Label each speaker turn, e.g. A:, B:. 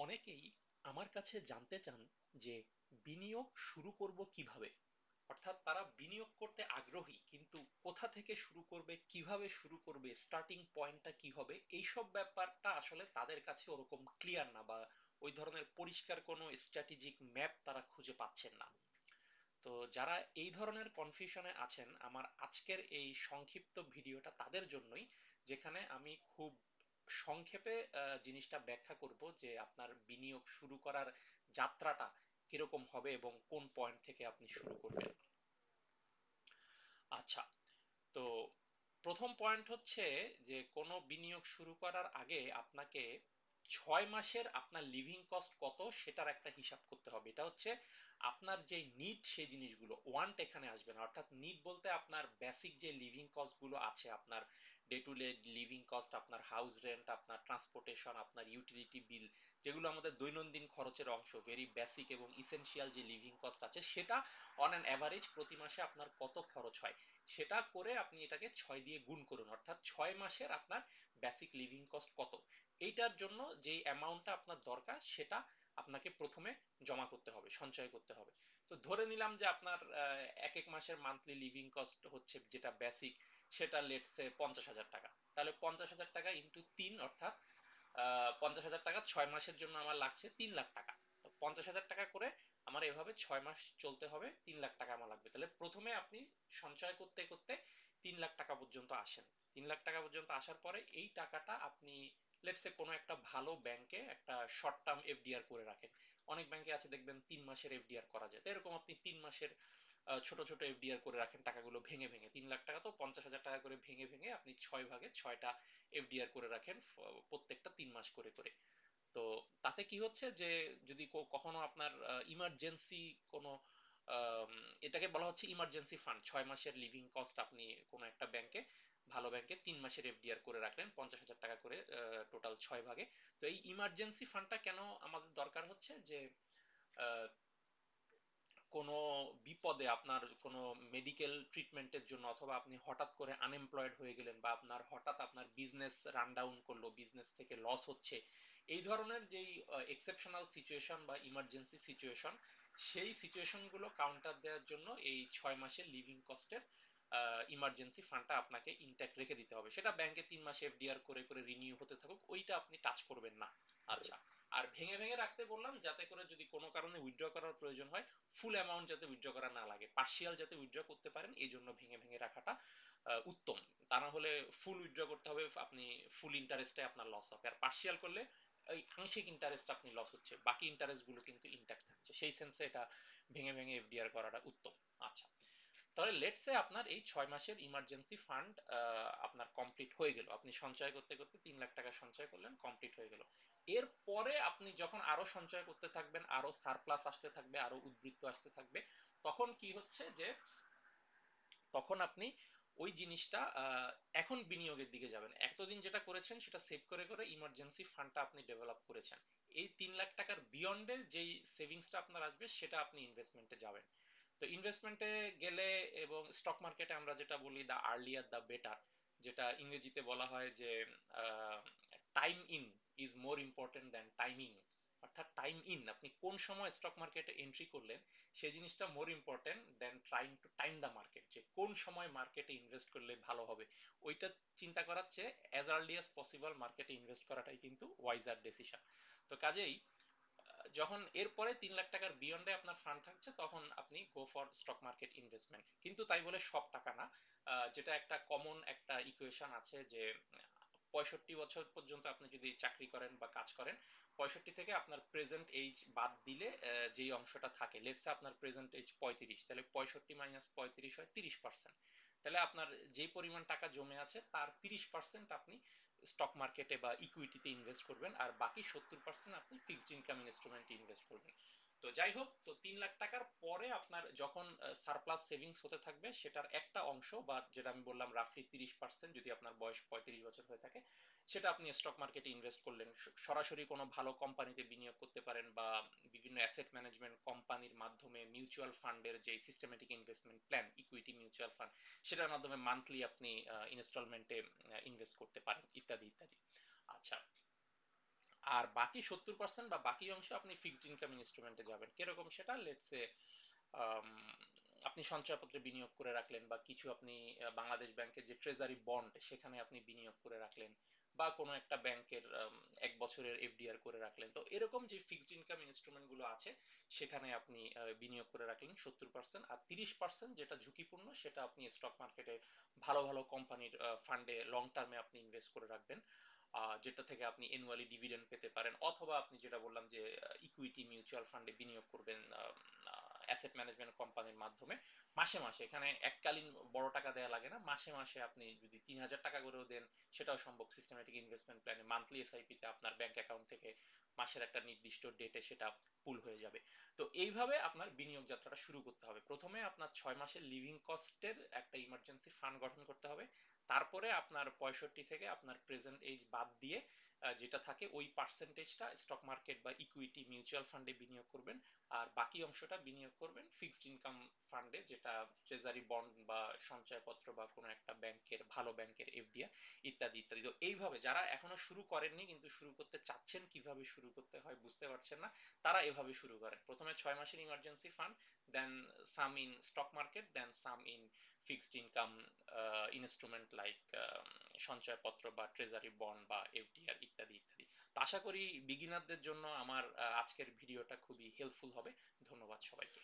A: অনেকেই আমার কাছে জানতে চান যে বিনিয়োগ শুরু করব কিভাবে। অর্থাৎ তারা বিনিয়োগ করতে আগ্রহী, কিন্তু কোথা থেকে শুরু করবে, কিভাবে শুরু করবে, স্টার্টিং পয়েন্টটা কি হবে, এইসব ব্যাপারটা আসলে তাদের কাছে ওরকম ক্লিয়ার না, বা ওই ধরনের পরিষ্কার কোনো স্ট্র্যাটেজিক ম্যাপ তারা খুঁজে পাচ্ছেন না। তো যারা এই ধরনের কনফিউশনে আছেন, আমার আজকের এই সংক্ষিপ্ত ভিডিওটা তাদের জন্যই, যেখানে আমি খুব সংক্ষেপে জিনিসটা ব্যাখ্যা করব যে আপনার বিনিয়োগ শুরু করার যাত্রাটা কিরকম হবে এবং কোন পয়েন্ট থেকে আপনি শুরু করবেন। আচ্ছা, তো প্রথম পয়েন্ট হচ্ছে যে কোনো বিনিয়োগ শুরু করার আগে আপনাকে 6 মাসের আপনার লিভিং কস্ট কত সেটার একটা হিসাব করতে হবে। এটা হচ্ছে আপনার যে নিড, সেই জিনিসগুলো ওয়ান্ট এখানে আসবে না। অর্থাৎ নিড বলতে আপনার বেসিক যে লিভিং কস্ট গুলো আছে, আপনার day to day living cost, আপনার হাউস রেন্ট, আপনার ট্রান্সপোর্টেশন, আপনার ইউটিলিটি বিল, যেগুলো আমাদের দৈনন্দিন খরচের অংশ, ভেরি বেসিক এবং ইসেনশিয়াল যে লিভিং কস্ট আছে, সেটা অন অ্যান অ্যাভারেজ প্রতি মাসে আপনার কত খরচ হয় সেটা করে আপনি এটাকে 6 দিয়ে গুণ করুন। অর্থাৎ 6 মাসের আপনার বেসিক লিভিং কস্ট কত, এইটার জন্য যে অ্যামাউন্টটা আপনার দরকার সেটা আপনাকে প্রথমে জমা করতে হবে, সঞ্চয় করতে হবে। তো ধরে নিলাম যে আপনার এক এক মাসের মান্থলি লিভিং কস্ট হচ্ছে, যেটা বেসিক, সেটা লেটসে 50,000 টাকা। তাহলে 50,000 টাকা ইন্টু 3, অর্থাৎ 50,000 টাকা 6 মাসের জন্য আমার লাগছে 3 লাখ টাকা। তো 50,000 টাকা করে আমার এভাবে 6 মাস চলতে হবে, 3 লাখ টাকা আমার লাগবে। তাহলে প্রথমে আপনি সঞ্চয় করতে করতে 3 লাখ টাকা পর্যন্ত আসেন। 3 লাখ টাকা পর্যন্ত আসার পরে এই টাকাটা আপনি লেটসে কোনো একটা ভালো ব্যাংকে একটা শর্ট টার্ম এফডিআর করে রাখেন। অনেক ব্যাংকে আছে দেখবেন 3 মাসের এফডিআর করা যায়, তো এরকম আপনি 3 মাসের ছোট ছোট এফডিআর করে রাখেন টাকাগুলো ভেঙে ভেঙে। 3 লাখ টাকা তো 50,000 টাকা করে ভেঙে ভেঙে আপনি 6 ভাগে 6টা এফডিআর করে রাখেন, প্রত্যেকটা 3 মাস করে করে। তো তাতে কি হচ্ছে যে যদি কখনো আপনার ইমার্জেন্সি কোনো আম, এটাকে বলা হচ্ছে ইমার্জেন্সি ফান্ড। 6 মাসের লিভিং কস্ট আপনি কোনো একটা ব্যাংকে, ভালো ব্যাংকে 3 মাসের এফডিআর করে রাখলেন 50,000 টাকা করে, টোটাল 6 ভাগে। তো এই ইমার্জেন্সি ফান্ডটা কেন আমাদের দরকার হচ্ছে যে আহ, কোনো বিপদে, আপনার কোনো মেডিকেল ট্রিটমেন্টের জন্য, অথবা আপনি হঠাৎ করে আনএমপ্লয়েড হয়ে গেলেন, বা আপনার হঠাৎ আপনার বিজনেস রান ডাউন করলো, বিজনেস থেকে লস হচ্ছে, এই ধরনের যেই এক্সেপশনাল সিচুয়েশন বা ইমার্জেন্সি সিচুয়েশন, সেই সিচুয়েশনগুলো কাউন্টার দেওয়ার জন্য এই 6 মাসের লিভিং কস্টের ইমার্জেন্সি ফান্ডটা আপনাকে ইনট্যাক্ট রেখে দিতে হবে। সেটা ব্যাংকে 3 মাসে এফডিআর করে করে রিনিউ হতে থাকুক, ওইটা আপনি টাচ করবেন না। আচ্ছা, আর ভেঙে ভেঙে রাখতে বললাম যাতে করে যদি কোনো কারণে উইথড্র করার প্রয়োজন হয়, ফুল অ্যামাউন্ট যাতে উইথড্র করা না লাগে, পার্শিয়াল যাতে উইথড্র করতে পারেন, এই জন্য ভেঙে ভেঙে রাখাটা উত্তম। তা না হলে ফুল উইথড্র করতে হবে, আপনি ফুল ইন্টারেস্টে আপনার লস হবে। আর পার্শিয়াল করলে ওই আংশিক ইন্টারেস্ট আপনি লস হচ্ছে, বাকি ইন্টারেস্ট গুলো কিন্তু ইন্ট্যাক্ট থাকছে। সেই সেন্সে এটা ভেঙে ভেঙে এফডিআর করাটা উত্তম। আচ্ছা, তাহলে লেটসে আপনার এই 6 মাসের ইমার্জেন্সি ফান্ড আপনার কমপ্লিট হয়ে গেল, আপনি সঞ্চয় করতে করতে 3 লাখ টাকা সঞ্চয় করলেন, কমপ্লিট হয়ে গেল। এরপরে আপনি যখন আরো সঞ্চয় করতে থাকবেন, আরো সারপ্লাস আসতে থাকবে, আরো উদ্বৃত্ত আসতে থাকবে, তখন কি হচ্ছে যে তখন আপনি ওই জিনিসটা এখন বিনিয়োগের দিকে যাবেন। এতদিন যেটা করেছেন সেটা সেভ করে করে ইমার্জেন্সি ফান্ডটা আপনি ডেভেলপ করেছেন। এই 3 লাখ টাকার বিয়ন্ডে যেই সেভিংসটা আপনার আসবে সেটা আপনি ইনভেস্টমেন্টে যাবেন। তো ইনভেস্টমেন্টে গেলে, এবং স্টক মার্কেটে আমরা যেটা বলি দ্য আর্লিয়ার দ্য বেটার, যেটা ইংরেজিতে বলা হয় যে time in is more important than timing. অর্থাৎ টাইম ইন, আপনি কোন সময় স্টক মার্কেটে এন্ট্রি করলেন, সেই জিনিসটা more important than trying to time the market, যে কোন সময় মার্কেটে ইনভেস্ট করলে ভালো হবে। ওইটা চিন্তা করার চেয়ে অ্যাজ আর্লি অ্যাজ পসিবল মার্কেটে ইনভেস্ট করাটাই কিন্তু ওয়াইজার ডিসিশন। তো কাজেই যখন এরপরে 3 লাখ টাকার বিয়ন্ডে আপনার ফান্ড থাকছে, তখন আপনি go for stock market investment. কিন্তু তাই বলে সব টাকা না। যেটা একটা কমন একটা ইকুয়েশন আছে যে 65 বছর পর্যন্ত আপনি যদি চাকরি করেন বা কাজ করেন, 65 থেকে আপনার প্রেজেন্ট এজ বাদ দিলে যেই অংশটা থাকে, লেটসে আপনার প্রেজেন্ট এজ 35, তাহলে 65 - 35 হয় 30%। তাহলে আপনার যেই পরিমাণ টাকা জমে আছে তার 30% আপনি স্টক মার্কেটে বা ইকুইটিতে ইনভেস্ট করবেন, আর বাকি 70% আপনি ফিক্সড ইনকাম ইনস্ট্রুমেন্টে ইনভেস্ট করবেন। তো যাই হোক, তো 3 লাখ টাকার পরে আপনার যখন সারপ্লাস সেভিংস হতে থাকবে, সেটার একটা অংশ, বা যেটা আমি বললাম রাফলি 30%, যদি আপনার বয়স 35 বছর হয়ে থাকে, সেটা আপনি স্টক মার্কেটে ইনভেস্ট করলেন। সরাসরি কোনো ভালো কোম্পানিতে বিনিয়োগ করতে পারেন, বা বিভিন্ন অ্যাসেট ম্যানেজমেন্ট কোম্পানির মাধ্যমে মিউচুয়াল ফান্ডের যে systematic investment plan, equity mutual fund, সেটার মাধ্যমে মান্থলি আপনি ইনস্টলমেন্টে ইনভেস্ট করতে পারেন, ইত্যাদি ইত্যাদি। আচ্ছা, আর বাকি 70% বা বাকি অংশ আপনি ফিক্সড ইনকাম ইনস্ট্রুমেন্টে যাবেন। কিরকম সেটা, লেটসে আপনি সঞ্চয়পত্রে বিনিয়োগ করে রাখলেন, বা কিছু আপনি বাংলাদেশ ব্যাংকের যে ট্রেজারি বন্ড সেখানে আপনি বিনিয়োগ করে রাখলেন, বা কোনো একটা ব্যাংকের 1 বছরের এফডিআর করে রাখলেন। তো এরকম যে ফিক্সড ইনকাম ইনস্ট্রুমেন্ট গুলো আছে সেখানে আপনি বিনিয়োগ করে রাখলেন 70%, আর 30% যেটা ঝুঁকিপূর্ণ সেটা আপনি স্টক মার্কেটে ভালো ভালো কোম্পানির ফান্ডে লং টার্মে আপনি ইনভেস্ট করে রাখবেন, যেটা থেকে আপনি অ্যানুয়ালি ডিভিডেন্ড পেতে পারেন। অথবা আপনি যেটা বললাম যে ইকুইটি মিউচুয়াল ফান্ডে বিনিয়োগ করবেন অ্যাসেট ম্যানেজমেন্ট কোম্পানির মাধ্যমে, মাসে মাসে, এখানে এককালীন বড় টাকা দেওয়া লাগে না, মাসে মাসে আপনি যদি 3,000 টাকা করেও দেন সেটাও সম্ভব। সিস্টেমেটিক ইনভেস্টমেন্ট প্ল্যানে মান্থলি এসআইপি তে আপনার ব্যাংক অ্যাকাউন্ট থেকে মাসের একটা নির্দিষ্ট ডেটে সেটা পুল হয়ে যাবে। তো এইভাবে আপনার বিনিয়োগ যাত্রাটা শুরু করতে হবে। প্রথমে আপনার 6 মাসের লিভিং কস্টের একটা ইমার্জেন্সি ফান্ড গঠন করতে হবে। তারপরে আপনার 65 থেকে আপনার প্রেজেন্ট এজ বাদ দিয়ে যেটা থাকে ওই পার্সেন্টেজটা স্টক মার্কেট বা ইকুইটি মিউচুয়াল ফান্ডে বিনিয়োগ করবেন। আর বাকি অংশটা বিনিয়োগ করবেন ফিক্সড ইনকাম ফান্ডে, যেটা ট্রেজারি বন্ড বা সঞ্চয়পত্র বা কোনো একটা ব্যাংকের, ভালো ব্যাংকের এফডিআর ইত্যাদি ইত্যাদি। তো এইভাবে যারা এখনো শুরু করেননি কিন্তু শুরু করতে চাচ্ছেন, কিভাবে শুরু করতে হয় বুঝতে পারছেন না, তারা এভাবে শুরু করেন। প্রথমে 6 মাসের emergency fund, then some in stock market, then some in fixed income instrument like সঞ্চয়পত্র বা ট্রেজারি বন্ড বা এফডিআর ইত্যাদি ইত্যাদি। তো আশা করি বিগিনারদের জন্য আমার আজকের ভিডিওটা খুবই হেল্পফুল হবে। ধন্যবাদ সবাইকে।